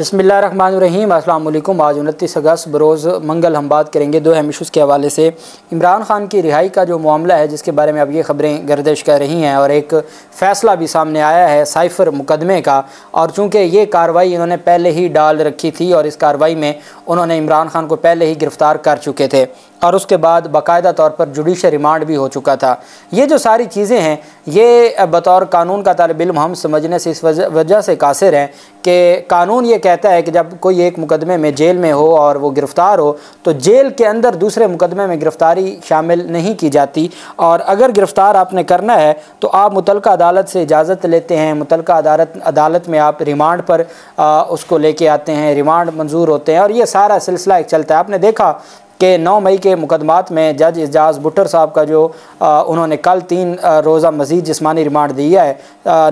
बिस्मिल्लाहिर्रहमानिर्रहीम। अस्सलाम वालेकुम। आज 29 अगस्त बरोज़ मंगल हम बात करेंगे दो अहम इशूज़ के हवाले से। इमरान खान की रिहाई का जो मामला है जिसके बारे में अब ये ख़बरें गर्दिश कर रही हैं और एक फ़ैसला भी सामने आया है साइफ़र मुकदमे का। और चूँकि ये कार्रवाई इन्होंने पहले ही डाल रखी थी और इस कार्रवाई में उन्होंने इमरान खान को पहले ही गिरफ़्तार कर चुके थे और उसके बाद बाकायदा तौर पर जुडिशल रिमांड भी हो चुका था। ये जो सारी चीज़ें हैं ये बतौर कानून का तालिब इल्म हम समझने से इस वजह से कासिर हैं कि कानून ये कहता है कि जब कोई एक मुकदमे में जेल में हो और वो गिरफ़्तार हो तो जेल के अंदर दूसरे मुकदमे में गिरफ़्तारी शामिल नहीं की जाती। और अगर गिरफ़्तार आपने करना है तो आप मुतल्लिका अदालत से इजाज़त लेते हैं, मुतल्लिका अदालत में आप रिमांड पर उसको लेके आते हैं, रिमांड मंजूर होते हैं और ये सारा सिलसिला एक चलता है। आपने देखा कि 9 मई के मुकदमात में जज एजाज़ भुट्टर साहब का जो उन्होंने कल 3 रोज़ा मज़ीद जिस्मानी रिमांड दिया है,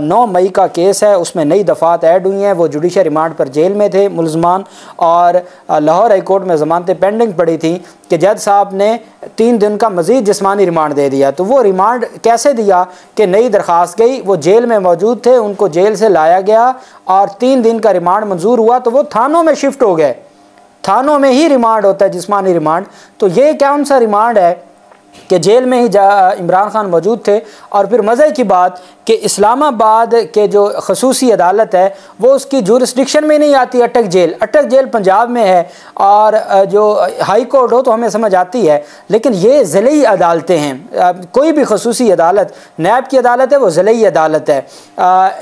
9 मई का केस है, उसमें नई दफ़ात ऐड हुई हैं। वो जुडिशल रिमांड पर जेल में थे मुलज़मान और लाहौर हाई कोर्ट में ज़मानतें पेंडिंग पड़ी थी कि जज साहब ने 3 दिन का मज़ीद जिस्मानी रिमांड दे दिया। तो वो रिमांड कैसे दिया कि नई दरख्वास्त गई, वो जेल में मौजूद थे, उनको जेल से लाया गया और 3 दिन का रिमांड मंजूर हुआ तो वो थानों में शिफ्ट हो गए। थानों में ही रिमांड होता है, जिस्मानी रिमांड। तो ये कौन सा रिमांड है कि जेल में ही इमरान खान मौजूद थे। और फिर मज़े की बात कि इस्लामाबाद के जो खसूसी अदालत है वो उसकी जुरिस्डिक्शन में नहीं आती। अटक जेल पंजाब में है और जो हाई कोर्ट हो तो हमें समझ आती है, लेकिन ये ज़िली अदालतें हैं। कोई भी खसूसी अदालत, नैब की अदालत है वो ज़िली अदालत है,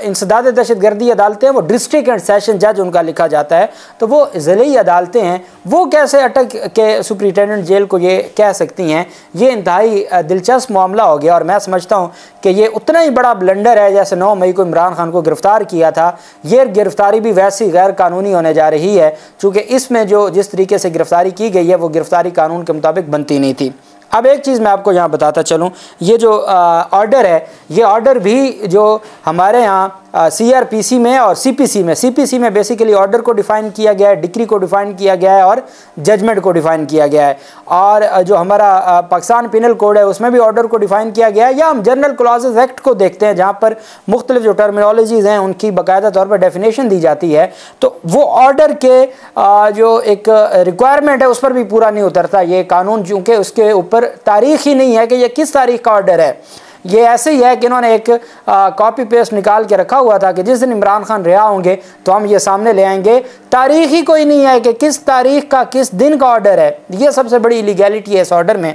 इंसदाद दहशतगर्दी अदालतें हैं वो डिस्ट्रिक्ट एंड सेशन जज उनका लिखा जाता है। तो वो ज़िली अदालतें हैं, वो कैसे अटक के सुपरिटेंडेंट जेल को ये कह सकती हैं? ये इंतहाई दिलचस्प मामला हो गया और मैं समझता हूँ कि ये उतना ही बड़ा ब्लंडर है जैसे 9 मई को इमरान खान को गिरफ़्तार किया था। ये गिरफ़्तारी भी वैसी गैर कानूनी होने जा रही है चूँकि इसमें जिस तरीके से गिरफ़्तारी की गई है वो गिरफ़्तारी कानून के मुताबिक बनती नहीं थी। अब एक चीज़ मैं आपको यहाँ बताता चलूँ, ये जो ऑर्डर है ये ऑर्डर भी जो हमारे यहाँ CRPC में और CPC में बेसिकली ऑर्डर को डिफ़ाइन किया गया है, डिक्री को डिफ़ाइन किया गया है और जजमेंट को डिफ़ाइन किया गया है। और जो हमारा पाकिस्तान पिनल कोड है उसमें भी ऑर्डर को डिफ़ाइन किया गया है। या हम जनरल क्लॉजेस एक्ट को देखते हैं जहाँ पर मुख्तलिफ जो टर्मिनोलॉजीज़ हैं उनकी बाकायदा तौर पर डेफिनेशन दी जाती है, तो वो ऑर्डर के जो एक रिक्वायरमेंट है उस पर भी पूरा नहीं उतरता ये कानून, चूँकि उसके ऊपर तारीख ही नहीं है कि ये किस तारीख का ऑर्डर है। ये ऐसे ही है कि इन्होंने एक कॉपी पेस्ट निकाल के रखा हुआ था कि जिस दिन इमरान खान रिहा होंगे तो हम ये सामने ले आएंगे। तारीख ही कोई नहीं है कि किस तारीख का किस दिन का ऑर्डर है। ये सबसे बड़ी इलीगैलिटी है इस ऑर्डर में।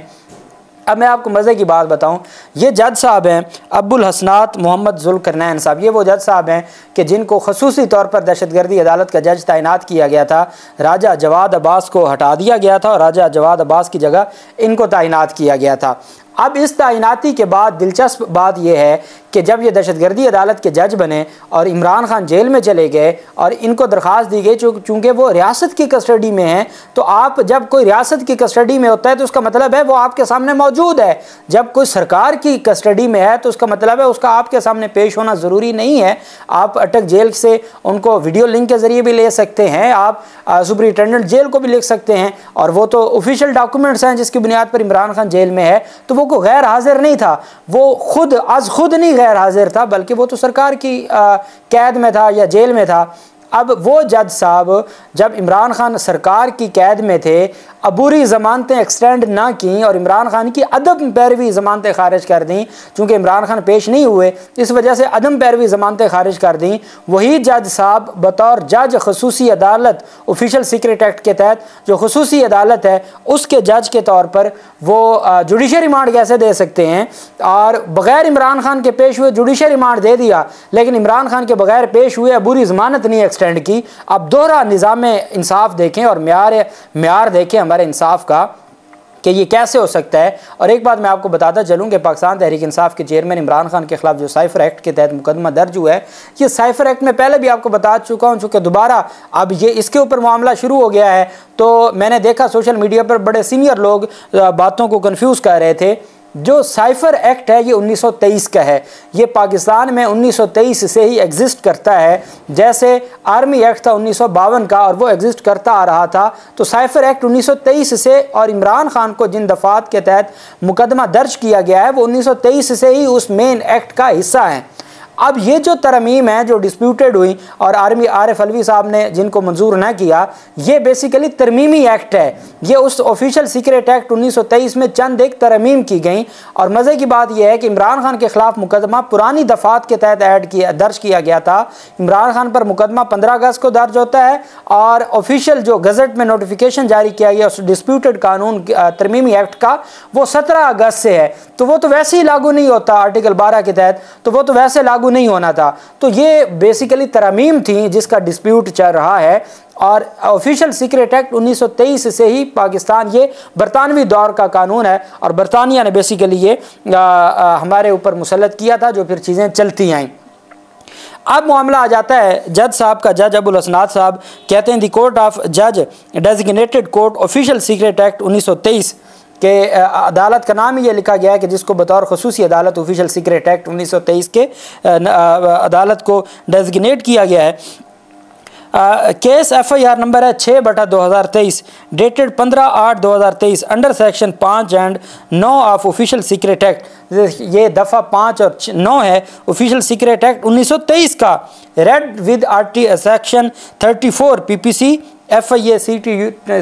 अब मैं आपको मज़े की बात बताऊं, ये जज साहब हैं अब्दुल हसनात मोहम्मद जुल्करनैन साहब। ये वो जज साहब हैं कि जिनको खसूसी तौर पर दहशतगर्दी अदालत का जज तैनात किया गया था। राजा जवाद अब्बास को हटा दिया गया था और राजा जवाद अब्बास की जगह इनको तैनात किया गया था। अब इस तैनाती के बाद दिलचस्प बात यह है कि जब ये दहशतगर्दी अदालत के जज बने और इमरान खान जेल में चले गए और इनको दरख्वास्त दी गई चूँकि वो रियासत की कस्टडी में हैं, तो आप जब कोई रियासत की कस्टडी में होता है तो उसका मतलब है वो आपके सामने मौजूद है। जब कोई सरकार की कस्टडी में है तो उसका मतलब है उसका आपके सामने पेश होना ज़रूरी नहीं है। आप अटक जेल से उनको वीडियो लिंक के ज़रिए भी ले सकते हैं, आप सुपरिटेंडेंट जेल को भी लिख सकते हैं और वो तो ऑफिशियल डॉक्यूमेंट्स हैं जिसकी बुनियाद पर इमरान खान जेल में है। तो वो गैर हाजिर नहीं था, वो खुद नहीं गैर हाजिर था, बल्कि वो तो सरकार की कैद में था या जेल में था। अब वो जज साहब जब इमरान खान सरकार की कैद में थे, अबूरी ज़मानतें एक्सटेंड ना की और इमरान खान की अदम पैरवी ज़मानतें खारिज कर दी, चूँकि इमरान खान पेश नहीं हुए इस वजह से अदम पैरवी ज़मानतें खारिज कर दी। वही जज साहब बतौर जज खसूसी अदालत ऑफिशियल सीक्रेट एक्ट के तहत जो खसूसी अदालत है उसके जज के तौर पर वो जुडिशल रिमांड कैसे दे सकते हैं? और बग़ैर इमरान खान के पेश हुए जुडिशल रिमांड दे दिया, लेकिन इमरान खान के बग़ैर पेश हुए अबूरी ज़मानत नहीं एक्सटेंड की। अब दोहरा निज़ाम इंसाफ देखें और म्यार देखें हमारे इंसाफ का कि ये कैसे हो सकता है। और एक बात मैं आपको बताता चलूँ कि पाकिस्तान तहरीक इंसाफ के चेयरमैन इमरान खान के खिलाफ जो साइफ़र एक्ट के तहत मुकदमा दर्ज हुआ है, ये साइफ़र एक्ट में पहले भी आपको बता चुका हूँ, चूँकि दोबारा अब ये इसके ऊपर मामला शुरू हो गया है। तो मैंने देखा सोशल मीडिया पर बड़े सीनियर लोग बातों को कन्फ्यूज़ कर रहे थे। जो साइफ़र एक्ट है ये 1923 का है, ये पाकिस्तान में 1923 से ही एग्जिस्ट करता है। जैसे आर्मी एक्ट था 1952 का और वो एग्जिस्ट करता आ रहा था, तो साइफ़र एक्ट 1923 से और इमरान खान को जिन दफ़ात के तहत मुकदमा दर्ज किया गया है वो 1923 से ही उस मेन एक्ट का हिस्सा है। अब ये जो तरमीम है जो डिस्प्यूटेड हुई और आर्मी आरिफ अलवी साहब ने जिनको मंजूर ना किया, ये बेसिकली तरमीमी एक्ट है। ये उस ऑफिशियल सीक्रेट एक्ट 1923 में चंद एक तरमीम की गई। और मज़े की बात यह है कि इमरान खान के खिलाफ मुकदमा पुरानी दफात के तहत दर्ज किया गया था। इमरान खान पर मुकदमा 15 अगस्त को दर्ज होता है और ऑफिशियल जो गजट में नोटिफिकेशन जारी किया गया उस डिस्प्यूटेड कानून तरमीमी एक्ट का वो 17 अगस्त से है। तो वो तो वैसे ही लागू नहीं होता आर्टिकल 12 के तहत, तो वो तो वैसे लागू नहीं होना था। तो ये बेसिकली तरमीम थी जिसका डिस्प्यूट चल रहा है। और ऑफिशियल सीक्रेट एक्ट 1923 से ही पाकिस्तान, ये बरतानवी दौर का कानून है और बरतानिया ने बेसिकली ये हमारे ऊपर मुसल्लत किया था, जो फिर चीज़ें चलती आईं। अब मामला आ जाता है जज साहब का। जज अबुल हसनात साहब कहते हैं दी कोर्ट ऑफ जज designated court official secret act 1923 के अदालत का नाम ही ये लिखा गया है कि जिसको बतौर खसूसी अदालत ऑफिशियल सीक्रेट एक्ट 1923 के अदालत को डेजिग्नेट किया गया है। केस FIR नंबर है 6/2023 dated 15/8/2023 under section 5 and 9 of official secret act. ये दफ़ा 5 और 9 है ऑफिशियल सीक्रेट एक्ट 1923 का। Read with section 34 PPC FIA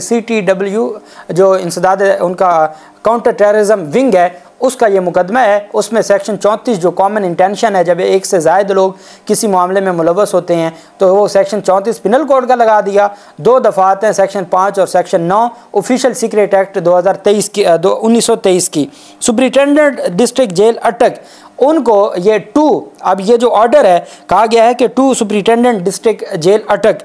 CTW जो इंसदाद उनका काउंटर टेररिज्म विंग है उसका ये मुकदमा है। उसमें सेक्शन 34 जो कॉमन इंटेंशन है, जब एक से ज़ायद लोग किसी मामले में मुलव्वस होते हैं तो वो सेक्शन 34 पिनल कोड का लगा दिया। 2 दफ़ात हैं, सेक्शन 5 और सेक्शन 9 ऑफिशियल सीक्रेट एक्ट 2023 की 1923 की। सुपरिटेंडेंट डिस्ट्रिक्ट जेल अटक उनको ये 2, अब ये जो ऑर्डर है कहा गया है कि 2 superintendent district jail Attock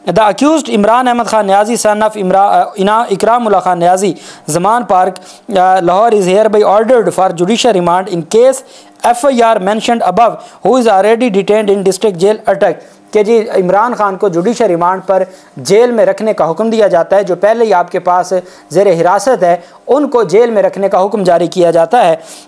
the accused Imran Ahmed Khan Niazi son of Ikramullah Khan Niazi Zaman Park Lahore is hereby ordered for judicial remand in case FIR mentioned above who is already detained in district jail Attock. कि जी इमरान खान को जुडिशियल रिमांड पर जेल में रखने का हुक्म दिया जाता है। जो पहले ही आपके पास ज़ेर हिरासत है उनको जेल में रखने का हुक्म जारी किया जाता है।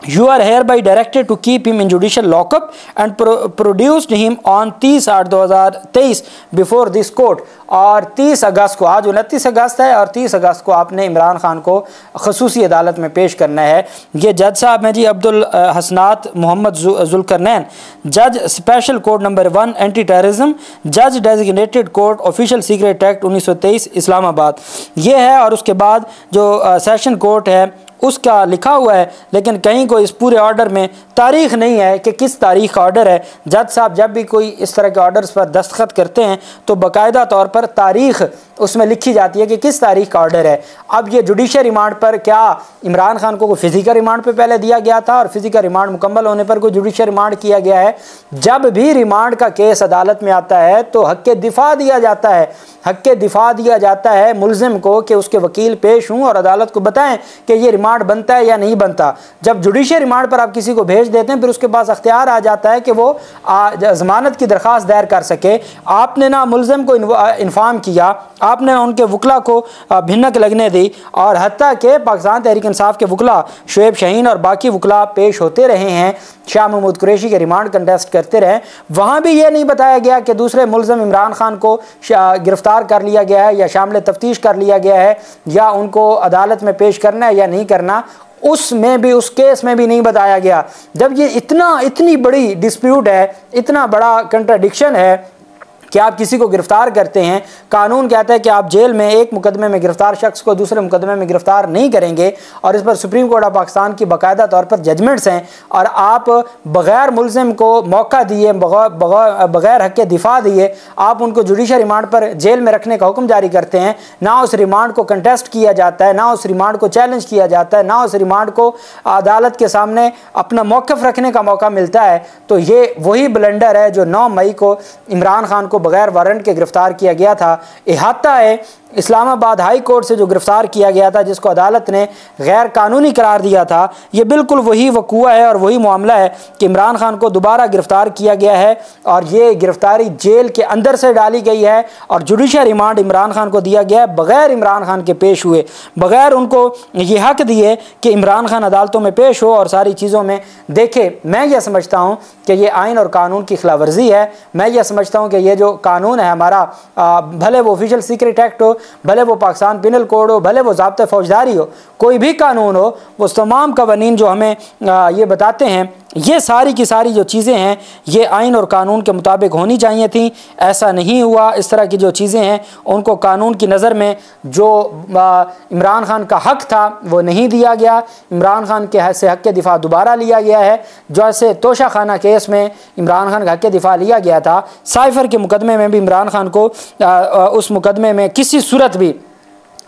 You are hereby directed to keep him in judicial lockup and produced him on 30/8/2023 before this court। और 30 अगस्त को, आज 29 अगस्त है और 30 अगस्त को आपने इमरान खान को खसूसी अदालत में पेश करना है। ये जज साहब हैं जी अब्दुल हसनात मोहम्मद जुल्करनैन, जज special court number 1 anti terrorism, जज designated court official secret act 1923 Islamabad. ये है। और उसके बाद जो सेशन कोर्ट है उसका लिखा हुआ है, लेकिन कहीं को इस पूरे ऑर्डर में तारीख़ नहीं है कि किस तारीख़ का ऑर्डर है। जज साहब जब भी कोई इस तरह के ऑर्डर्स पर दस्तखत करते हैं तो बाकायदा तौर पर तारीख़ उसमें लिखी जाती है कि किस तारीख़ का ऑर्डर है। अब ये जुडिशियल रिमांड पर क्या इमरान खान को फ़िज़िकल रिमांड पर पहले दिया गया था और फ़िज़िकल रिमांड मुकम्मल होने पर कोई जुडिशियल रिमांड किया गया है? जब भी रिमांड का केस अदालत में आता है तो हक़ दिफ़ा दिया जाता है। हक़ दिफ़ा दिया जाता है मुलज़िम को कि उसके वकील पेश हों और अदालत को बताएं कि ये रिमांड बनता है या नहीं बनता। जब जुडिशियल रिमांड पर आप किसी को भेज देते हैं फिर उसके पास अख्तियार आ जाता है कि वो ज़मानत की दरख्वास्त दायर कर सके। आपने ना मुलज़िम को इन्फॉर्म किया, आपने उनके वकला को भिन्नक लगने दी और हत्ता के पाकिस्तान तहरीक इंसाफ के वकला शुएब शाहीन और बाकी वकला पेश होते रहे हैं, शाह महमूद कुरैशी के रिमांड कंटेस्ट करते रहे। वहाँ भी ये नहीं बताया गया कि दूसरे मुलज़िम इमरान खान को गिरफ़्तार कर लिया गया है या शामिल तफ्तीश कर लिया गया है या उनको अदालत में पेश करना है या नहीं करना। उसमें भी, उस केस में भी नहीं बताया गया। जब ये इतनी बड़ी डिस्प्यूट है, इतना बड़ा कंट्राडिक्शन है कि आप किसी को गिरफ़्तार करते हैं, कानून कहता है कि आप जेल में एक मुकदमे में गिरफ़्तार शख्स को दूसरे मुकदमे में गिरफ़्तार नहीं करेंगे और इस पर सुप्रीम कोर्ट ऑफ पाकिस्तान की बाकायदा तौर पर जजमेंट्स हैं और आप बग़ैर मुलज़िम को मौका दिए, बग़ैर हक़ दिफ़ा दिए आप उनको जुडिशियल रिमांड पर जेल में रखने का हुक्म जारी करते हैं। ना उस रिमांड को कंटेस्ट किया जाता है, ना उस रिमांड को चैलेंज किया जाता है, ना उस रिमांड को अदालत के सामने अपना मौक़िफ़ रखने का मौका मिलता है। तो ये वही ब्लंडर है जो 9 मई को इमरान खान को बगैर वारंट के गिरफ्तार किया गया था। इहाता है इस्लामाबाद हाई कोर्ट से जो गिरफ़्तार किया गया था, जिसको अदालत ने गैर कानूनी करार दिया था। ये बिल्कुल वही वक़ूआ है और वही मामला है कि इमरान खान को दोबारा गिरफ़्तार किया गया है और ये गिरफ़्तारी जेल के अंदर से डाली गई है और जुडिशियल रिमांड इमरान खान को दिया गया है बग़ैर इमरान खान के पेश हुए, बग़ैर उनको ये हक़ दिए कि इमरान खान अदालतों में पेश हो और सारी चीज़ों में देखे। मैं ये समझता हूँ कि ये आइन और कानून की खिलाफ वर्जी है। मैं ये समझता हूँ कि ये जो कानून है हमारा, भले वो ऑफिशियल सीक्रेट एक्ट हो, भले वो पाकिस्तान पिनल कोड हो, भले वो ज़ाब्ता फौजदारी हो, कोई भी कानून हो, वो तमाम कवानीन जो हमें ये बताते हैं ये सारी की सारी जो चीज़ें हैं ये आइन और कानून के मुताबिक होनी चाहिए थी। ऐसा नहीं हुआ। इस तरह की जो चीज़ें हैं उनको कानून की नज़र में जो इमरान खान का हक़ था वो नहीं दिया गया। इमरान खान के से हक़ के दिफा दोबारा लिया गया है। जैसे तोशा खाना केस में इमरान खान का हक़ के दिफा लिया गया था, साइफ़र के मुकदमे में भी इमरान खान को उस मुकदमे में किसी सूरत भी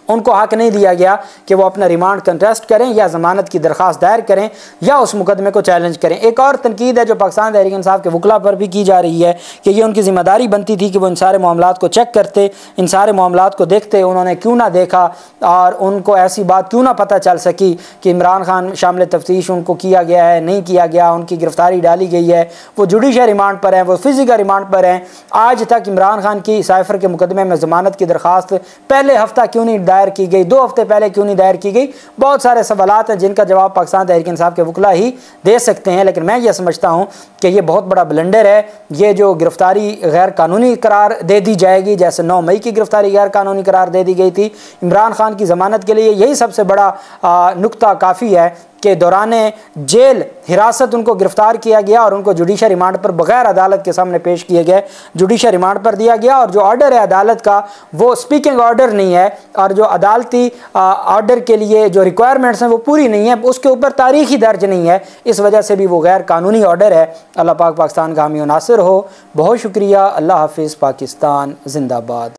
उनको हक़ नहीं दिया गया कि वो अपना रिमांड कंटेस्ट करें या ज़मानत की दरख्वास्त दायर करें या उस मुकदमे को चैलेंज करें। एक और तनकीद है जो पाकिस्तान तहरीक इंसाफ के वकला पर भी की जा रही है कि ये उनकी ज़िम्मेदारी बनती थी कि वो इन सारे मामलात को चेक करते, इन सारे मामलात को देखते। उन्होंने क्यों ना देखा और उनको ऐसी बात क्यों ना पता चल सकी कि इमरान खान शामिल तफ्तीश उनको किया गया है, नहीं किया गया, उनकी गिरफ्तारी डाली गई है, वो जुडिशल रिमांड पर हैं, वो फिजिकल रिमांड पर हैं। आज तक इमरान खान की साइफ़र के मुकदमे में ज़मानत की दरख्वास्त पहले हफ्ता क्यों नहीं दायर की गई, 2 हफ्ते पहले क्यों नहीं दायर की गई? बहुत सारे सवालात हैं जिनका जवाब पाकिस्तान तहरीक इंसाफ के वकला ही दे सकते हैं। लेकिन मैं ये समझता हूँ कि ये बहुत बड़ा ब्लंडर है। ये जो गिरफ्तारी गैर कानूनी करार दे दी जाएगी, जैसे 9 मई की गिरफ्तारी गैर कानूनी करार दे दी गई थी, इमरान खान की ज़मानत के लिए यही सबसे बड़ा नुक्ता काफ़ी है कि दौरान जेल हिरासत उनको गिरफ़्तार किया गया और उनको जुडिशल रिमांड पर बग़ैर अदालत के सामने पेश किए गए, जुडिशल रिमांड पर दिया गया। और जो ऑर्डर है अदालत का वो स्पीकिंग ऑर्डर नहीं है और जो अदालती ऑर्डर के लिए जो रिक्वायरमेंट्स हैं वो पूरी नहीं है, उसके ऊपर तारीख़ ही दर्ज नहीं है। इस वजह से भी वो गैर कानूनी ऑर्डर है। अल्लाह पाक पाकिस्तान का हामी नासिर हो। बहुत शुक्रिया। अल्लाह हाफिज़। पाकिस्तान जिंदाबाद।